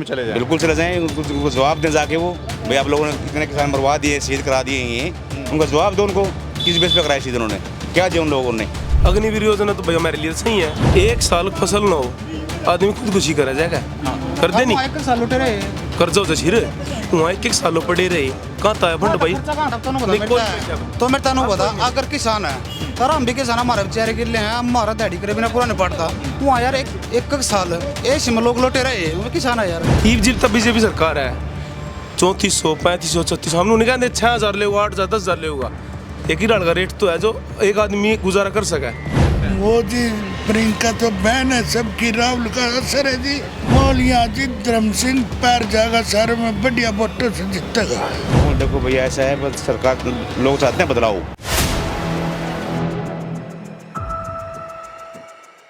चले जाएं? बिल्कुल चले जाएं, उनको जवाब दें जाके वो भाई आप लोगों ने इतने किसान मरवा दिए, शहीद करा दिए ये, उनका जवाब दो उनको, किस बेस पे कराए शहीद उन्होंने, क्या दिया उन लोगों ने। अग्निवीर योजना तो भाई हमारे लिए सही है, 1 साल फसल ना हो आदमी खुदकुशी करे जाएगा, कर दे नहीं एक साल उठे रहे कर्जा हो छिरे वहाँ 1 सालों पड़े रहे कहाँ ताया फंड भाई तो मेरे तेन पता अगर किसान है सर हम भी किसान हमारे बेचारे गिले हैं, हमारा दिहाड़ी करे बिना पूरा नहीं पड़ता। वहाँ यार एक साल ये सिम लोग लौटे रहे वो किसान है यार। ईब जिल तब बीजेपी सरकार है 3400 3500 3600 हम लोग कहते 6000 लेगा 8000 10,000 लेगा, एक ही डाल का रेट तो है जो एक आदमी गुजारा कर सके। मोदी प्रियंका तो बहन है सबकी, राहुल का असर है जी। मौलिया जी धर्म सिंह पैर जाएगा शहर में बढ़िया वोटों से जीतेगा। देखो भैया ऐसा है, बस सरकार लोग चाहते हैं बदलाव।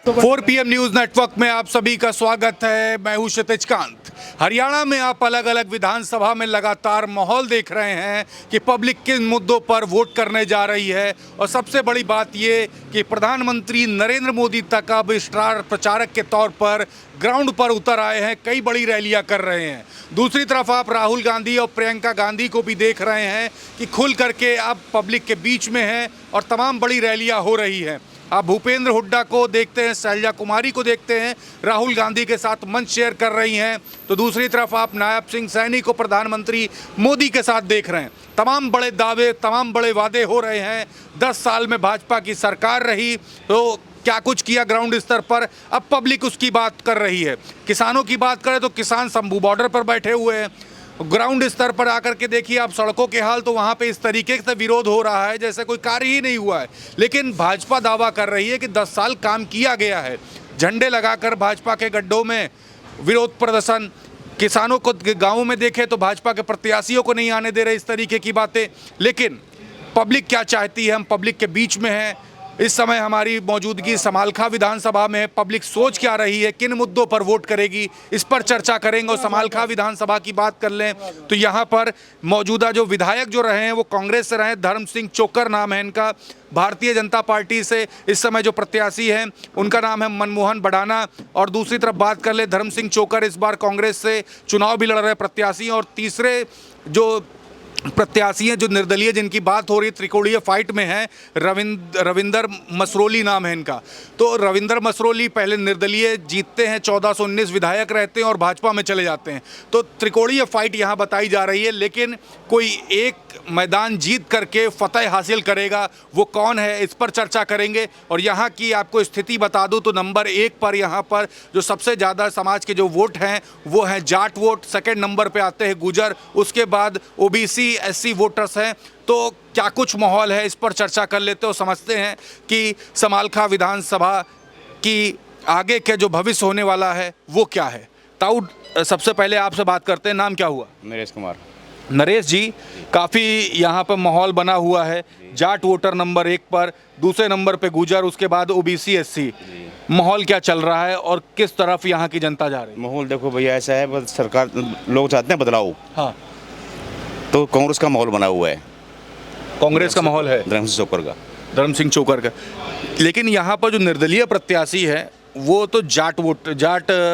4 PM न्यूज नेटवर्क में आप सभी का स्वागत है। मैं हूं क्षितिज कांत। हरियाणा में आप अलग अलग विधानसभा में लगातार माहौल देख रहे हैं कि पब्लिक किन मुद्दों पर वोट करने जा रही है, और सबसे बड़ी बात ये कि प्रधानमंत्री नरेंद्र मोदी तक अब स्टार प्रचारक के तौर पर ग्राउंड पर उतर आए हैं, कई बड़ी रैलियां कर रहे हैं। दूसरी तरफ आप राहुल गांधी और प्रियंका गांधी को भी देख रहे हैं कि खुल करके अब पब्लिक के बीच में हैं और तमाम बड़ी रैलियां हो रही हैं। आप भूपेंद्र हुड्डा को देखते हैं, शैलजा कुमारी को देखते हैं, राहुल गांधी के साथ मंच शेयर कर रही हैं, तो दूसरी तरफ आप नायब सिंह सैनी को प्रधानमंत्री मोदी के साथ देख रहे हैं। तमाम बड़े दावे, तमाम बड़े वादे हो रहे हैं। 10 साल में भाजपा की सरकार रही तो क्या कुछ किया ग्राउंड स्तर पर, अब पब्लिक उसकी बात कर रही है। किसानों की बात करें तो किसान शंभू बॉर्डर पर बैठे हुए हैं। ग्राउंड स्तर पर आकर के देखिए आप सड़कों के हाल, तो वहाँ पे इस तरीके से विरोध हो रहा है जैसे कोई कार्य ही नहीं हुआ है। लेकिन भाजपा दावा कर रही है कि 10 साल काम किया गया है। झंडे लगाकर भाजपा के गड्ढों में विरोध प्रदर्शन, किसानों को गाँवों में देखें तो भाजपा के प्रत्याशियों को नहीं आने दे रहे, इस तरीके की बातें। लेकिन पब्लिक क्या चाहती है, हम पब्लिक के बीच में हैं। इस समय हमारी मौजूदगी समालखा विधानसभा में, पब्लिक सोच क्या रही है, किन मुद्दों पर वोट करेगी, इस पर चर्चा करेंगे। और समालखा विधानसभा की बात कर लें तो यहाँ पर मौजूदा जो विधायक जो रहे हैं वो कांग्रेस से रहे, धर्म सिंह चोकर नाम है इनका। भारतीय जनता पार्टी से इस समय जो प्रत्याशी हैं उनका नाम है मनमोहन बडाना। और दूसरी तरफ बात कर ले, धर्म सिंह चोकर इस बार कांग्रेस से चुनाव भी लड़ रहे प्रत्याशी। और तीसरे जो प्रत्याशी हैं जो निर्दलीय जिनकी बात हो रही है, त्रिकोणीय फाइट में है, रविंदर मसरोली नाम है इनका। तो रविंदर मसरोली पहले निर्दलीय जीतते हैं, 1419 विधायक रहते हैं और भाजपा में चले जाते हैं। तो त्रिकोणीय फाइट यहाँ बताई जा रही है। लेकिन कोई एक मैदान जीत करके फतेह हासिल करेगा, वो कौन है, इस पर चर्चा करेंगे। और यहाँ की आपको स्थिति बता दूँ तो नंबर 1 पर यहाँ पर जो सबसे ज़्यादा समाज के जो वोट हैं वो हैं जाट वोट, सेकेंड नंबर पर आते हैं गुजर, उसके बाद OBC SC वोटर्स हैं। तो क्या कुछ माहौल है, इस पर चर्चा कर लेते हो। समझते हैं कि समालखा विधानसभा की आगे के जो भविष्य होने वाला है वो क्या है। ताऊ सबसे पहले आपसे बात करते हैं, नाम क्या हुआ? नरेश कुमार। नरेश जी, काफ़ी यहाँ पर माहौल बना हुआ है। जाट वोटर नंबर 1 पर, दूसरे नंबर पे गुजर, उसके बाद OBC SC। माहौल क्या चल रहा है और किस तरफ यहाँ की जनता जा रही है? माहौल देखो भैया ऐसा है, बस सरकार लोग चाहते हैं बदलाव। हाँ, तो कांग्रेस का माहौल बना हुआ है, कांग्रेस का माहौल है, धर्म सिंह चोकर का। धर्म सिंह चोकर का। लेकिन यहाँ पर जो निर्दलीय प्रत्याशी है वो तो जाट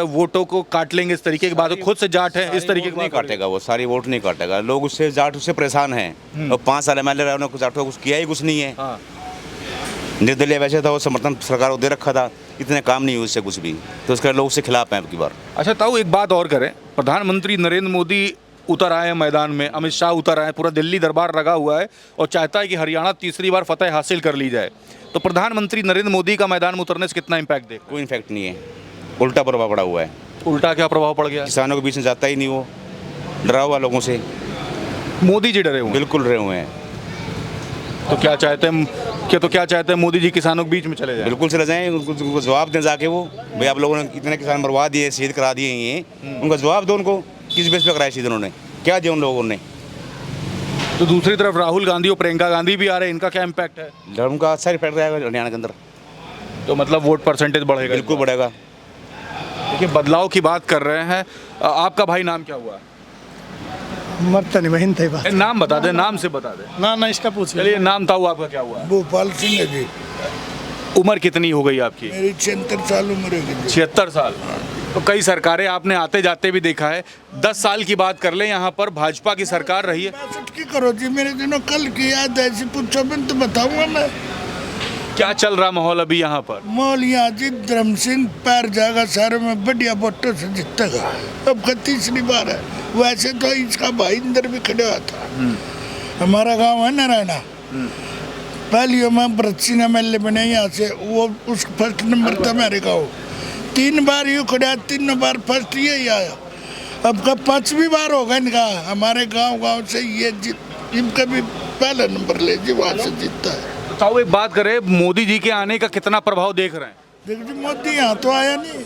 वोटों को काट लेंगे, इस तरीके की बात है। खुद से जाट है, इस तरीके की नहीं बात काटेगा वो, सारी वोट नहीं काटेगा। लोग उससे जाट उससे परेशान हैं। और 5 साल MLA रहा, उन्होंने जाट को कुछ किया ही कुछ नहीं है। हाँ। निर्दलीय वैसे था, वो समर्थन सरकार को दे रखा था, इतने काम नहीं हुए उससे कुछ भी, तो उसके लोग उससे खिलाफ हैं अब की बार। अच्छा ताऊ, एक बात और करें, प्रधानमंत्री नरेंद्र मोदी उतर आए हैं मैदान में, अमित शाह उतर आए, पूरा दिल्ली दरबार लगा हुआ है और चाहता है कि हरियाणा तीसरी बार फतेह हासिल कर ली जाए। तो प्रधानमंत्री नरेंद्र मोदी का मैदान में उतरने से कितना इम्पैक्ट देगा? कोई इम्फेक्ट नहीं है, उल्टा प्रभाव पड़ा हुआ है। उल्टा क्या प्रभाव पड़ गया? किसानों के बीच में जाता ही नहीं, वो डरा हुआ लोगों से। मोदी जी डरे हुए हैं। बिल्कुल डरे हुए हैं। तो क्या चाहते हैं मोदी जी किसानों के बीच में चले जाएं? बिल्कुल चले जाएं, उनको जवाब दें जाके वो भाई आप लोगों ने इतने किसान मरवा दिए, शहीद करा दिए ये, उनका जवाब दो उनको, किस बेस पे कराए शहीद उन्होंने, क्या दिया उन लोगों ने। तो दूसरी तरफ राहुल गांधी और प्रियंका गांधी भी आ रहे हैं, इनका क्या इम्पैक्ट है? धर्म का अच्छा इफेक्ट रहेगा हरियाणा के अंदर। तो मतलब वोट परसेंटेज बढ़ेगा? बिल्कुल बढ़ेगा। देखिए बदलाव की बात कर रहे हैं। आपका भाई नाम क्या हुआ? मरता नहीं बहन थे बात। नाम बता दे, नाम से बता दे। ना इसका पूछ। चलिए, नाम था वो आपका क्या हुआ? भोपाल सिंह है जी। उम्र कितनी हो गई आपकी? मेरी 76 साल उम्र है। 76 साल। तो कई सरकारें आपने आते जाते भी देखा है। 10 साल की बात कर ले, यहाँ पर भाजपा की सरकार रही है। 62 की करो जी, मेरे दिनों कल की याद है, ऐसी पूछो मैं तो बताऊंगा मैं। क्या चल रहा माहौल अभी यहाँ पर? मौलिया जी धर्म सिंह पैर जाएगा शहर में, बढ़िया वोटों से जीतेगा। अब का तीसरी बार है। वैसे तो इसका भाई इंदर भी खड़ा हुआ था। हमारा गांव है नारायणा, पहली में ब्रतसिंह MLA बने यहाँ से, वो उस फर्स्ट नंबर था मेरे गाँव। 3 बार यूँ खड़ा, 3 बार फर्स्ट यही आया। अब का 5वीं बार होगा इनका। हमारे गांव से ये इनका भी पहला नंबर ले जी, वहाँ से जीतता है। तो एक बात करें, मोदी जी के आने का कितना प्रभाव देख रहे हैं? देखो जी, मोदी यहाँ तो आया नहीं,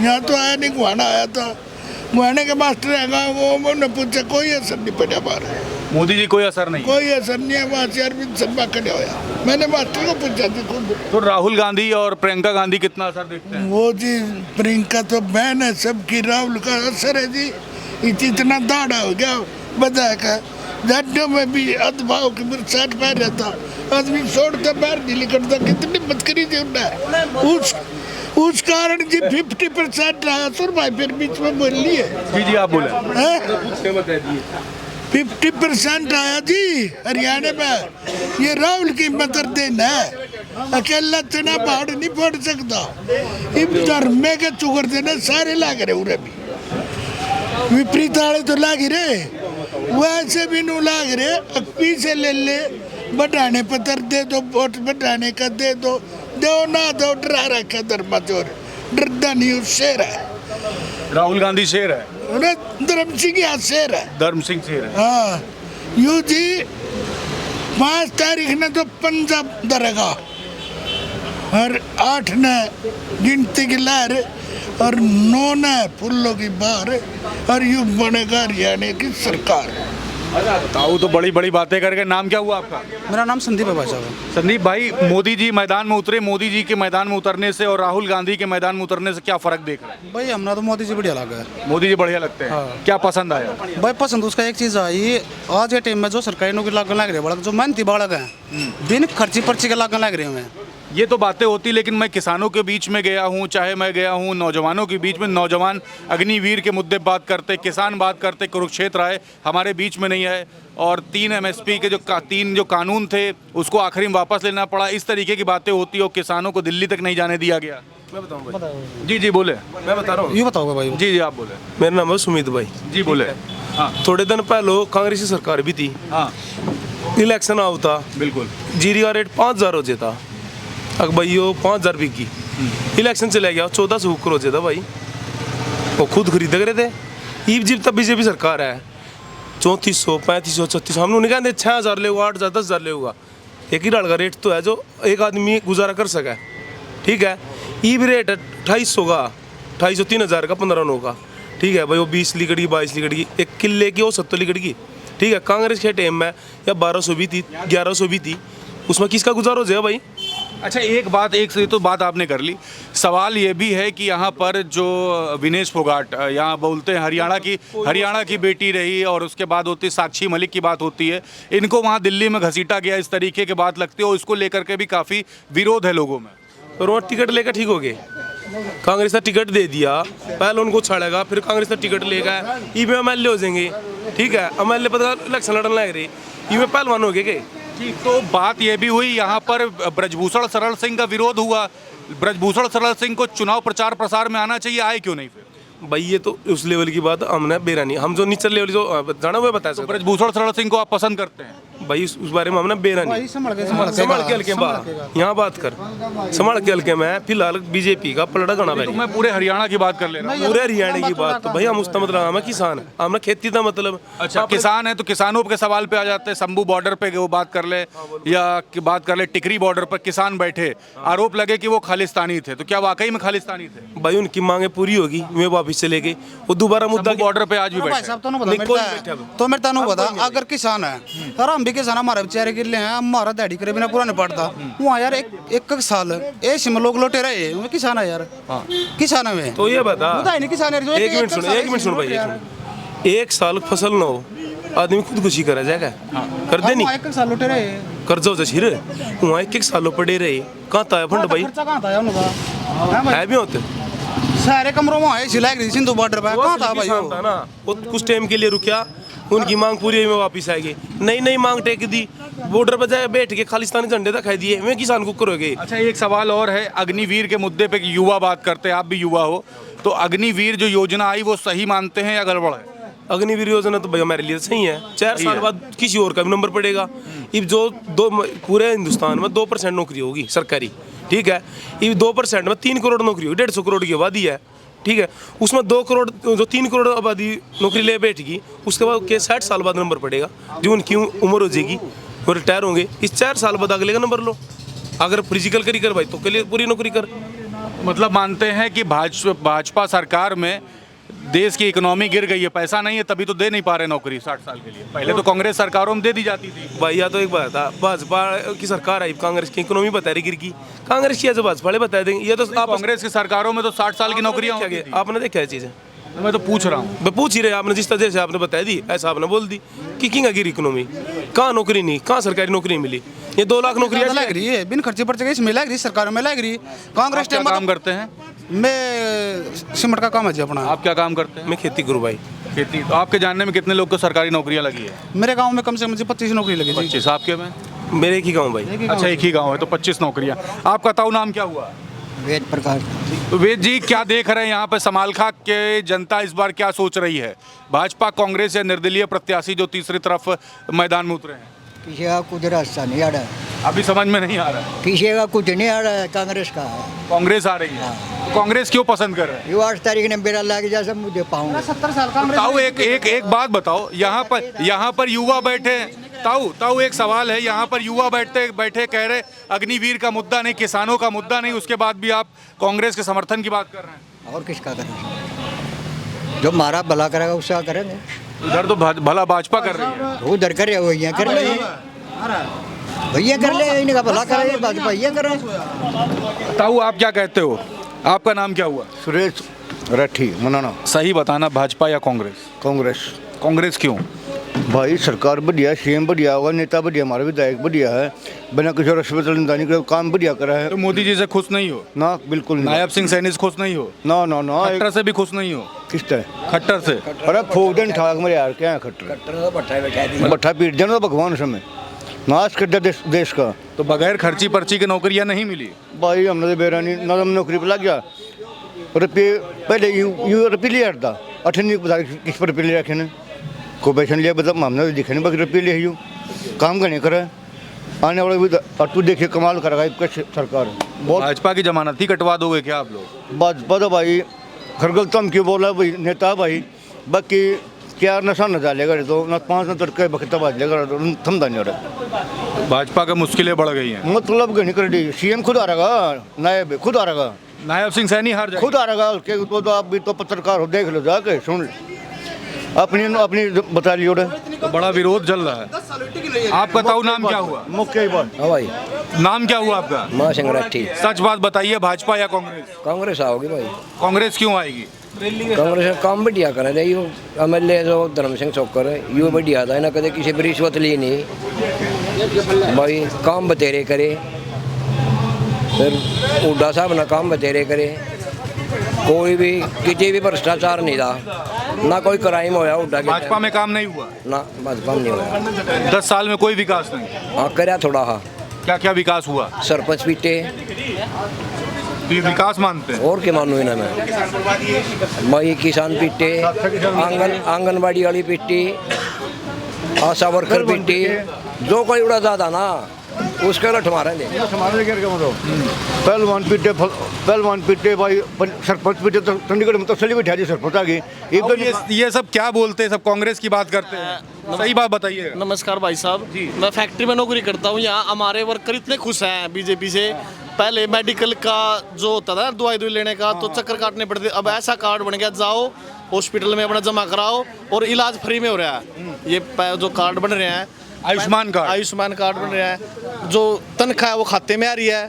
यहाँ तो आया नहीं, गुहाना आया था। गुहाने के मास्टर है गाँव, वो उन्होंने पूछा, कोई असर नहीं पड़ा बाहर। मोदी जी कोई असर नहीं? कोई असर नहीं है। वहाँ से अरविंद शर्मा खड़े होया, मैंने मास्टर को पूछा थी खुद। तो राहुल गांधी और प्रियंका गांधी कितना असर देखते हैं? वो जी प्रियंका तो बहन है सबकी, राहुल का असर है जी। इतना दाढ़ा हो गया बजा का, जाटों में भी अदभाव की बरसात पै रहता, आदमी छोड़ता बाहर नहीं निकलता। कितनी मस्करी जी उस कारण जी 50% रहा। सुर भाई फिर बीच में बोल लिए। जी आप बोले। 50% आया जी हरियाणा में। ये राहुल की मदद देना है, अकेला चना पहाड़ नहीं फोड़ सकता। इन धर्म के चुगर देना सारे लाग रहे उरे भी, विपरीत वाले तो लाग रहे, वैसे भी नू लाग रहे। पीछे ले ले, बढ़ाने पत्थर दे दो, वोट बढ़ाने का दे दो, दो ना दो, डरा रखा धर्मा चोर, डरदा नहीं, शेर है। राहुल गांधी शेर है, धर्म सिंह यहाँ शेर है। धर्म सिंह शेर है। हाँ, यू जी 5 तारीख ने तो पंजाब दरेगा, और 8 ने गिनती की लहर, और 9 ने फुल्लों की बहार, और यू बनेगा हरियाणा की सरकार। ताऊ तो बड़ी बड़ी बातें करके। नाम क्या हुआ आपका? मेरा नाम संदीप है भाई साहब। संदीप भाई, मोदी जी मैदान में उतरे, मोदी जी के मैदान में उतरने से और राहुल गांधी के मैदान में उतरने से क्या फर्क देख रहे हैं? भाई हमने तो मोदी जी बढ़िया लगा है। मोदी जी बढ़िया लगते हैं। क्या पसंद आया? भाई पसंद उसका एक चीज़ आई, आज के टाइम में जो सरकारी नौकरी लागू लग रही है, बड़ा जो मेहनती बालक हैं, बिन खर्ची पर्ची के लागू लग रहे हैं। ये तो बातें होती, लेकिन मैं किसानों के बीच में गया हूँ, चाहे मैं गया हूँ नौजवानों के बीच में, नौजवान अग्निवीर के मुद्दे बात करते, किसान बात करते, कुरुक्षेत्र आए, हमारे बीच में नहीं आए, और 3 MSP के जो 3 कानून थे उसको आखिरी में वापस लेना पड़ा। इस तरीके की बातें होती, और किसानों को दिल्ली तक नहीं जाने दिया गया। मैं बताऊं भाई? जी बोले। मैं बता रहा हूँ। ये बताओगे भाई? जी आप बोले। मेरा नाम है सुमित भाई जी बोले। हाँ थोड़े दिन पहले कांग्रेस की सरकार भी थी, हाँ इलेक्शन आवता, बिल्कुल। जीरी का रेट 5000 हो जाता, अब भाई वो 5000 बिकी, इलेक्शन चला गया 1400 हो जाता भाई, वो खुद खरीद रहे थे। ईब जीब तब बीजेपी सरकार है, 3400 3500 3600, हम लोग नहीं कहते 6000 लेगा, 8000 10,000 लेगा। एक ही डाल का रेट तो है जो एक आदमी गुजारा कर सके, ठीक है। ईब रेट 2800 का, 2800 3000 का, 15 का, ठीक है भाई। वो 20 लीटर की 22 लीटर की, 1 किले की वो 70 लीटर की, ठीक है। कांग्रेस के टाइम में या 1200 भी थी, 1100 भी थी, उसमें किसका गुजारा हो जाएगा भाई? अच्छा एक से तो बात आपने कर ली। सवाल ये भी है कि यहाँ पर जो विनेश फोगाट, यहाँ बोलते हैं हरियाणा की बेटी रही, और उसके बाद होती है साक्षी मलिक की बात होती है, इनको वहाँ दिल्ली में घसीटा गया, इस तरीके की बात लगती है, और इसको लेकर के भी काफ़ी विरोध है लोगों में। और वो टिकट लेकर ठीक हो गए, कांग्रेस ने टिकट दे दिया, पहले उनको छाड़ेगा, फिर कांग्रेस ने टिकट लेगा, ई में MLA हो जाएंगे, ठीक है। MLA पता इलेक्शन लड़ने लग रही, ई में पहलवान हो गए। तो बात यह भी हुई यहाँ पर ब्रजभूषण शरण सिंह का विरोध हुआ। ब्रजभूषण शरण सिंह को चुनाव प्रचार प्रसार में आना चाहिए, आए क्यों नहीं फिर? भाई ये तो उस लेवल की बात हमने बेरा नहीं, हम जो नीचे लेवल जो जाना हुआ बता सकते। ब्रजभूषण शरण सिंह को आप पसंद करते हैं? भाई उस बारे में हमने बेरा नहीं। संभल के हल्के बात यहाँ बात कर, संभाल के हल्के में फिलहाल बीजेपी का पलड़ा गाना भाई। तो मैं पूरे हरियाणा की बात कर ले रहा हूँ। पूरे हरियाणा की बात तो भाई हम उसका मतलब हमें किसान है, हमने खेती का मतलब। अच्छा किसान है तो किसानों के सवाल पे आ जाते हैं। शंभू बॉर्डर पे वो बात कर ले, या बात कर ले टिकरी बॉर्डर पर किसान बैठे, आरोप लगे कि वो खालिस्तानी थे, तो क्या वाकई में खालिस्तानी थे? भाई उनकी मांगे पूरी होगी, वे वापिस चले गए, वो दोबारा मुद्दा बॉर्डर पे आज भी भाई बैठे। साहब तो मेरे तनु बता, अगर किसान है यार, हम भी किसान, हमारे बेचारे गिरले हैं, हमारा दिहाड़ी करे बिना पूरा नहीं पड़ता वहाँ यार। एक साल ऐसे में लोग लौटे रहे, किसान है यार, किसान है। तो ये बता, नहीं किसान है। एक मिनट सुन भाई, एक साल फसल न हो, आदमी खुदकुशी करा जाएगा, कर दे नहीं, एक साल लौटे रहे, कर्जा हो जा वहाँ एक सालों पड़े रहे, कहाँ था फंड भाई? कहाँ था है भी होते सारे कमरों में है सिलाई गई सिंधु बॉर्डर पे वो कहाँ था असली भाई किसान वो? था ना, वो कुछ टाइम के लिए रुकिया, उनकी मांग पूरी हुई में वापस आएगी, नई नई मांग टेक दी, बॉर्डर पर जाए बैठ के खालिस्तानी झंडे दिखाई दिए, मैं किसान को करोगे। अच्छा, एक सवाल और है अग्निवीर के मुद्दे पे कि युवा बात करते हैं, आप भी युवा हो, तो अग्निवीर जो योजना आई वो सही मानते हैं या गड़बड़ है? अग्निवीर योजना तो भाई हमारे लिए सही है, 4 साल बाद किसी और का भी नंबर पड़ेगा। अब जो पूरे हिंदुस्तान में 2% नौकरी होगी सरकारी, ठीक है, ये 2% में 3 करोड़ नौकरी होगी, 150 करोड़ की आबादी है, ठीक है, उसमें 2 करोड़ जो 3 करोड़ आबादी नौकरी ले बैठेगी, उसके बाद के 60 साल बाद नंबर पड़ेगा, जो उनकी उम्र हो जाएगी, वो रिटायर होंगे, इस 4 साल बाद अगले का नंबर लो। अगर फिजिकल करी कर भाई तो के लिए पूरी नौकरी कर। मतलब मानते हैं कि भाजपा सरकार में देश की इकोनॉमी गिर गई है, पैसा नहीं है तभी तो दे नहीं पा रहे नौकरी 60 साल के लिए, पहले तो कांग्रेस सरकारों में दे दी जाती थी। भाई या तो एक बात था, भाजपा की सरकार आई, कांग्रेस की इकोनॉमी बता रही गिर की, कांग्रेस की है जो भाजपा वाले बता देंगे, ये तो आप कांग्रेस की सरकारों में तो 60 साल की नौकरियां होती थी। आपने देखा है चीज़ें, मैं तो पूछ रहा हूँ। मैं पूछ ही रहे, आपने जिस तरह से आपने बता दी ऐसा आपने बोल दी कि किंग गिरी इकोनॉमी, कहाँ नौकरी नहीं, कहाँ सरकारी नौकरी नहीं मिली, ये 2 लाख नौकरी ज़्यादा लग रही है, बिन खर्चे पर जगह इसमें लग रही, सरकारों में लग रही। कांग्रेस क्या काम करते हैं? मैं सीमेंट का काम है जी अपना। आप क्या काम करते हैं? मैं खेती करूँ भाई। खेती। तो आपके जानने में कितने लोग को सरकारी नौकरियां लगी है? मेरे गांव में कम से कम 25 नौकरी लगी जी। 25। आपके में? मेरे एक ही गाँव भाई। अच्छा, एक ही गांव है तो 25 नौकरियां। आपका ताऊ नाम क्या हुआ? वेद प्रकाश। तो वेद जी, क्या देख रहे हैं यहाँ पे समालखा के जनता इस बार क्या सोच रही है? भाजपा, कांग्रेस या निर्दलीय प्रत्याशी जो तीसरी तरफ मैदान में उतरे हैं? किसी का कुछ रास्ता नहीं आ रहा है, अभी समझ में नहीं आ रहा है। किसी का कुछ नहीं आ रहा है, कांग्रेस का है। कांग्रेस आ रही है तो कांग्रेस क्यों पसंद कर रहे हैं? ये 8 तारीख ने मेरा लग जा सब मुझे पाऊंगा। 70 साल कांग्रेस। ताऊ एक बात बताओ, यहाँ पर युवा बैठे हैं। ताऊ एक सवाल है, यहाँ पर युवा बैठे कह रहे अग्निवीर का मुद्दा नहीं, किसानों का मुद्दा नहीं, उसके बाद भी आप कांग्रेस के समर्थन की बात कर रहे हैं। और किसका करेंगे? जो हमारा भला करेगा उसका करेंगे। इधर तो भला भाजपा कर रही है। वो उधर करे, वो यहाँ कर ले, भैया कर ले, इनका भला करे, भाजपा ये करे। ताऊ आप क्या कहते हो? आपका नाम क्या हुआ? सुरेश राठी मनाना। सही बताना, भाजपा या कांग्रेस? कांग्रेस। कांग्रेस क्यों? भाई सरकार बढ़िया, सीएम बढ़िया होगा, नेता बढ़िया, हमारा विधायक बढ़िया है, बिना किसी रिश्वत लेनदानी के काम बढ़िया करा है। तो मोदी जी से खुश नहीं हो? ना बिल्कुल नहीं। नायब सिंह सैनी से खुश नहीं हो? ना ना ना। खट्टर से भी खुश नहीं हो? किस तरह? खट्टर से? अरे फोगदन ठाक मेरे यार, क्या है खट्टर? भट्ठा पीट देना तो भगवान समय नाश कर दिया देश का। तो बगैर खर्ची पर्ची के नौकरियां नहीं मिली? भाई हमने तो बेरानी ना, हम नौकरी पर लग गया, रुपये पहले यू रुपये लिया था, 8 बता किस पर रुपये ले रखे ने, को पैसा लिया बता, हमने दिखे नहीं, बाकी रुपये ले यूँ काम करने करा आने वाले भी। और तू देखिए कमाल करेगा इसका सरकार बहुत। भाजपा की जमानत ही कटवा दोगे क्या आप लोग? भाजपा तो भाई खरगल क्यों बोला भाई नेता भाई, बाकी क्या नशा न डालेगा तो न 5 न तड़के बखता बाज लेगा, थमदा नहीं रहा। भाजपा का मुश्किलें बढ़ गई हैं। मतलब नहीं कर दी, सीएम खुद आ रहेगा, नायब खुद आ रहेगा, नायब सिंह सैनी हार जाएगा। खुद आ रहेगा उसके तो आप भी तो पत्रकार हो, देख लो जाके सुन अपनी बता लियो। तो बड़ा विरोध चल रहा है। आपका ताऊ नाम क्या हुआ? मुख्य बात। हाँ भाई, नाम क्या हुआ आपका? माँ सिंह राठी। सच बात बताइए, भाजपा या कांग्रेस? कांग्रेस आओगी भाई। कांग्रेस क्यों आएगी? कांग्रेस काम बढ़िया करे रही हो, एमएलए जो धर्म सिंह चौकर है यू बढ़िया था ना, कदे किसी भी रिश्वत ली नहीं भाई, काम बतेरे करे, फिर उड्डा साहब ना काम बतेरे करे, कोई भी किसी भी भ्रष्टाचार नहीं था ना, कोई क्राइम होया उड्डा के। भाजपा में काम नहीं हुआ? ना भाजपा में नहीं होया। 10 साल में कोई विकास नहीं? हाँ करया थोड़ा, हाँ। क्या क्या विकास हुआ? सरपंच पीटे, तो ये विकास मानते हैं? और क्या मानू इन्हें मैं भाई, किसान पीटे, आंगनबाड़ी वाली पीटी, आशा वर्कर पीटी, जो कोई उड़ा ज्यादा ना उसके लठ मारे थे। पहलवान पीटे भाई, सरपंच पीटे, तो चंडीगढ़ में तो सली बैठा जी सरपंच आ गई। ये सब क्या बोलते हैं? सब कांग्रेस की बात करते हैं, सही बात बताइए। नमस्कार भाई साहब, मैं फैक्ट्री में नौकरी करता हूँ। यहाँ हमारे वर्कर इतने खुश हैं बीजेपी से। पहले मेडिकल का जो होता था दवाई लेने का तो चक्कर काटने पड़ते, अब ऐसा कार्ड बन गया, जाओ हॉस्पिटल में अपना जमा कराओ और इलाज फ्री में हो रहा है। ये जो कार्ड बन रहे हैं, आयुष्मान कार्ड बन रहा है, जो तनख्वाह है वो खाते में आ रही है,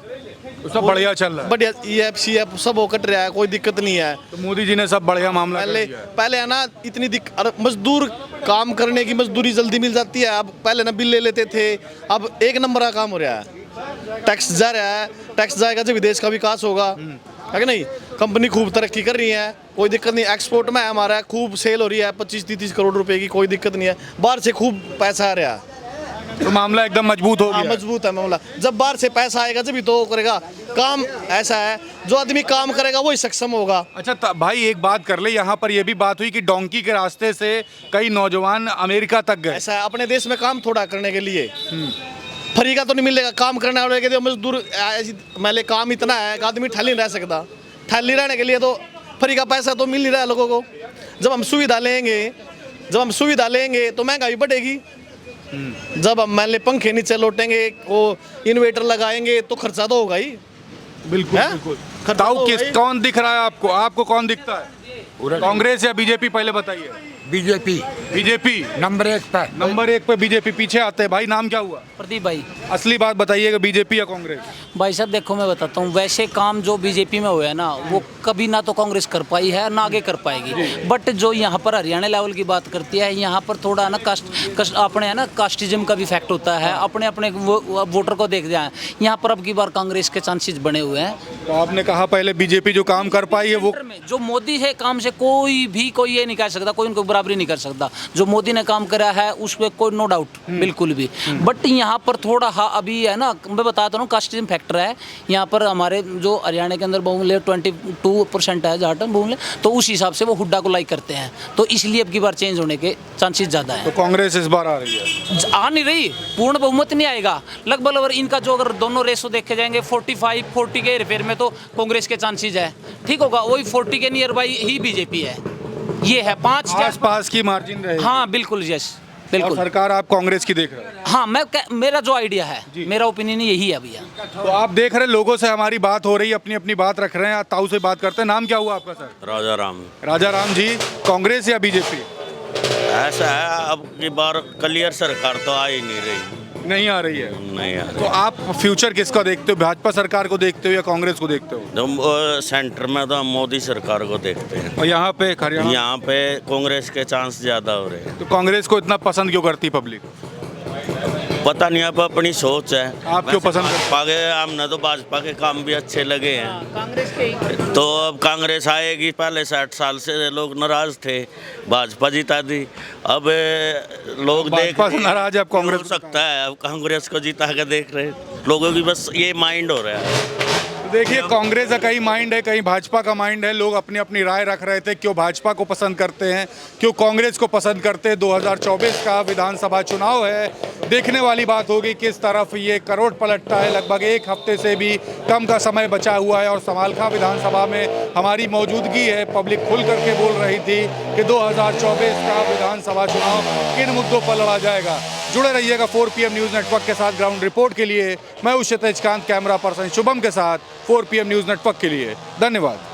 सब बढ़िया चल रहा है। बढ़िया EF CF सब वो कट रहा है, कोई दिक्कत नहीं है। तो मोदी जी ने सब बढ़िया मामला कर दिया है। पहले है ना इतनी मजदूर काम करने की मजदूरी जल्दी मिल जाती है, अब पहले ना बिल ले लेते थे, अब 1 नंबर का काम हो रहा है। टैक्स जा रहा है, टैक्स जाएगा जब देश का विकास होगा। है कि नहीं। कंपनी खूब तरक्की कर रही है, कोई दिक्कत नहीं। एक्सपोर्ट में हमारा खूब सेल हो रही है, 25-30 करोड़ रुपए की, कोई दिक्कत नहीं है। बाहर से खूब पैसा आ रहा है, तो मामला एकदम मजबूत हो हाँ गया। मजबूत है मामला। जब बाहर से पैसा आएगा जब तो करेगा काम। ऐसा है जो आदमी काम करेगा वही सक्षम होगा। अच्छा भाई एक बात कर ले, यहाँ पर यह भी बात हुई कि डोंकी के रास्ते से कई नौजवान अमेरिका तक गए। ऐसा है, अपने देश में काम थोड़ा करने के लिए फ्री का तो नहीं मिलेगा। काम करने वाले के लिए मजदूर ऐसी मैले काम इतना है कि आदमी ठहली नहीं रह सकता। ठहली रहने के लिए तो फ्री का पैसा तो मिल नहीं रहा है लोगों को। जब हम सुविधा लेंगे तो महंगाई बढ़ेगी। जब हम मान ले पंखे नीचे लौटेंगे, वो इन्वर्टर लगाएंगे तो खर्चा तो होगा ही। बिल्कुल हैं? बिल्कुल। खर्चा तो बताओ होगा ही। कौन दिख रहा है आपको? आपको कौन दिखता है, कांग्रेस या बीजेपी? पहले बताइए। बीजेपी बीजेपी नंबर 1 पे। नंबर 1 पे बीजेपी। पीछे आते हैं भाई, नाम क्या हुआ? प्रदीप भाई। असली बात बताइएगा, बीजेपी या कांग्रेस? भाई साहब देखो मैं बताता हूँ, वैसे काम जो बीजेपी में हुआ है ना वो कभी ना तो कांग्रेस कर पाई है ना आगे कर पाएगी। बट जो यहाँ पर हरियाणा लेवल की बात करती है, यहाँ पर थोड़ा ना कास्ट अपने है ना कास्टिज्म का भी फैक्ट होता है। अपने अपने वोटर को देख जाए, यहाँ पर अब की बार कांग्रेस के चांसेस बने हुए हैं। तो आपने कहा पहले बीजेपी जो काम कर पाई है वो जो मोदी है काम से कोई ये नहीं कह सकता, कोई उनको बराबरी नहीं कर सकता। जो मोदी ने काम करा है उस पर कोई नो डाउट बिल्कुल भी। बट यहाँ पर थोड़ा अभी है ना, मैं बताता हूँ कास्टिज्म फैक्टर है यहाँ पर। हमारे जो हरियाणा के अंदर बहुमूल्य 22% है जहाँ बहुमूल्य, तो उस हिसाब से वो हुड्डा को लाइक करते हैं, तो इसलिए अब की बार चेंज होने के चांसेस ज़्यादा है। तो कांग्रेस इस बार आ रही है? आ नहीं रही, पूर्ण बहुमत नहीं आएगा। लगभग इनका जो अगर दोनों रेसो देखे जाएंगे 45-40 के रिपेयर में तो कांग्रेस के चांसेस है। ठीक होगा, वही 40 के नियर बाई ही बीजेपी है। ये है 5 आस-पास की मार्जिन रहे। हाँ बिल्कुल, यस और बिल्कुल। सरकार आप कांग्रेस की देख रहे हैं? हाँ मेरा जो आइडिया है, मेरा ओपिनियन यही है भैया। तो आप देख रहे लोगों से हमारी बात हो रही है, अपनी अपनी बात रख रहे हैं। ताऊ से बात करते हैं। नाम क्या हुआ आपका सर? राजा राम। राजा राम जी, कांग्रेस या बीजेपी? ऐसा है, अब की बार क्लियर सरकार तो आ ही नहीं रही। नहीं आ रही है? नहीं आ तो आप फ्यूचर किसका देखते हो? भाजपा सरकार को देखते हो या कांग्रेस को देखते हो? रही। सेंटर में तो हम मोदी सरकार को देखते हैं। और यहाँ पे हरियाणा? यहाँ पे कांग्रेस के चांस ज़्यादा हो रहे हैं। तो कांग्रेस को इतना पसंद क्यों करती पब्लिक? पता नहीं, अब अपनी सोच है। आप क्यों पसंद करते? भाजपा के हमने तो भाजपा के काम भी अच्छे लगे हैं। तो अब कांग्रेस आएगी। पहले 60 साल से लोग नाराज थे, भाजपा जिता दी। अब लोग देख भाजपा से नाराज है, अब कांग्रेस हो सकता है। अब कांग्रेस को जिता के देख रहे लोगों की, बस ये माइंड हो रहा है। देखिए कांग्रेस का कई माइंड है, कहीं भाजपा का माइंड है। लोग अपनी अपनी राय रख रहे थे, क्यों भाजपा को पसंद करते हैं, क्यों कांग्रेस को पसंद करते हैं। 2024 का विधानसभा चुनाव है, देखने वाली बात होगी किस तरफ ये करोड़ पलटता है। लगभग 1 हफ्ते से भी कम का समय बचा हुआ है और समालखा विधानसभा में हमारी मौजूदगी है। पब्लिक खुल करके बोल रही थी कि 2024 का विधानसभा चुनाव किन मुद्दों पर लड़ा जाएगा। जुड़े रहिएगा 4 PM न्यूज़ नेटवर्क के साथ। ग्राउंड रिपोर्ट के लिए मैं हूं क्षितिज कांत, कैमरा पर्सन शुभम के साथ 4 PM न्यूज़ नेटवर्क के लिए। धन्यवाद।